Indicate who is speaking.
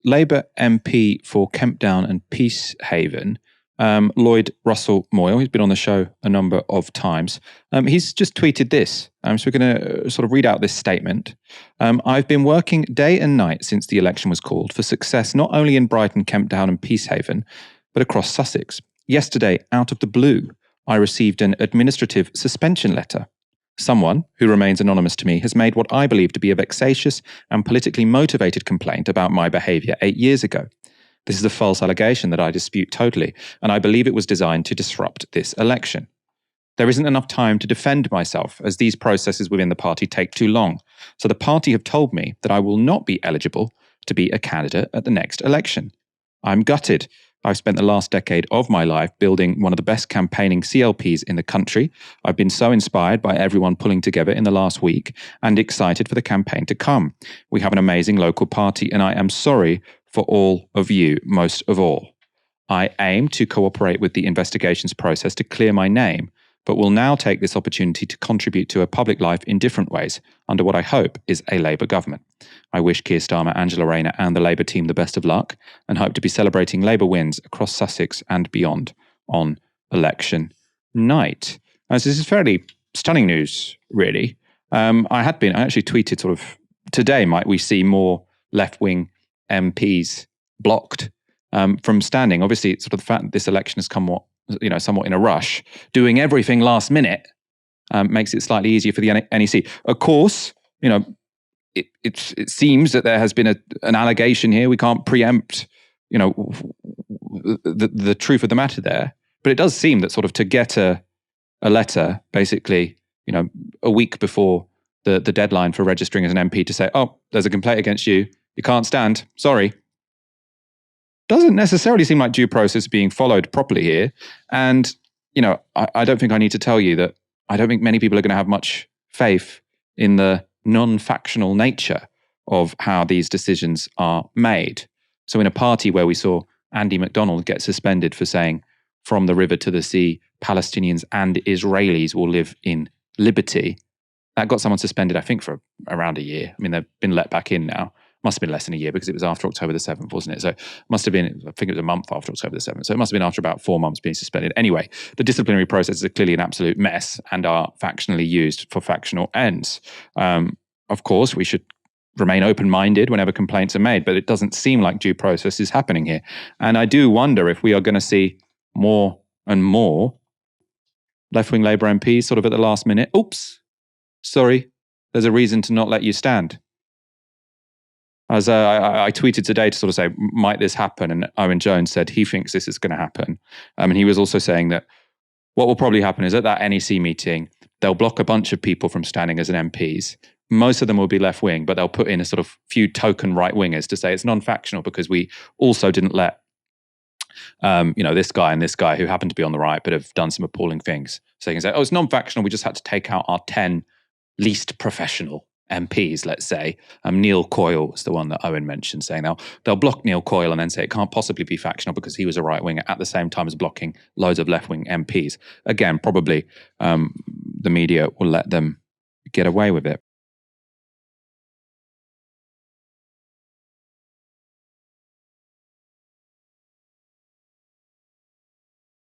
Speaker 1: Labour MP for Kempdown and Peacehaven, Lloyd Russell Moyle, he's been on the show a number of times. He's just tweeted this. So we're going to sort of read out this statement. I've been working day and night since the election was called for success not only in Brighton, Kempdown and Peacehaven, but across Sussex. Yesterday, out of the blue, I received an administrative suspension letter. Someone, who remains anonymous to me, has made what I believe to be a vexatious and politically motivated complaint about my behaviour 8 years ago. This is a false allegation that I dispute totally, and I believe it was designed to disrupt this election. There isn't enough time to defend myself, as these processes within the party take too long, so the party have told me that I will not be eligible to be a candidate at the next election. I'm gutted. I've spent the last decade of my life building one of the best campaigning CLPs in the country. I've been so inspired by everyone pulling together in the last week and excited for the campaign to come. We have an amazing local party, and I am sorry for all of you, most of all. I aim to cooperate with the investigations process to clear my name, but will now take this opportunity to contribute to a public life in different ways under what I hope is a Labour government. I wish Keir Starmer, Angela Rayner and the Labour team the best of luck and hope to be celebrating Labour wins across Sussex and beyond on election night. So this is fairly stunning news, really. I actually tweeted sort of, today might we see more left-wing MPs blocked from standing. Obviously, it's sort of the fact that this election has come somewhat in a rush, doing everything last minute makes it slightly easier for the NEC. Of course, it seems that there has been an allegation here. We can't preempt, the truth of the matter there. But it does seem that sort of to get a letter, basically, a week before the deadline for registering as an MP to say, oh, there's a complaint against you. You can't stand. Sorry. Doesn't necessarily seem like due process being followed properly here. And, I don't think I need to tell you that I don't think many people are going to have much faith in the non-factional nature of how these decisions are made. So in a party where we saw Andy McDonald get suspended for saying, from the river to the sea, Palestinians and Israelis will live in liberty, that got someone suspended, I think, for around a year. I mean, they've been let back in now. Must have been less than a year because it was after October the 7th, wasn't it? So it must have been, I think it was a month after October the 7th. So it must have been after about 4 months being suspended. Anyway, the disciplinary processes are clearly an absolute mess and are factionally used for factional ends. Of course, we should remain open-minded whenever complaints are made, but it doesn't seem like due process is happening here. And I do wonder if we are going to see more and more left-wing Labour MPs sort of at the last minute, oops, sorry, there's a reason to not let you stand. As I tweeted today to sort of say, might this happen? And Owen Jones said he thinks this is going to happen. And he was also saying that what will probably happen is at that NEC meeting, they'll block a bunch of people from standing as an MPs. Most of them will be left-wing, but they'll put in a sort of few token right-wingers to say it's non-factional because we also didn't let, this guy and this guy who happen to be on the right but have done some appalling things. So you can say, oh, it's non-factional. We just had to take out our 10 least professional MPs, let's say. Neil Coyle was the one that Owen mentioned, saying they'll block Neil Coyle and then say it can't possibly be factional because he was a right-winger at the same time as blocking loads of left-wing MPs. Again, probably the media will let them get away with it.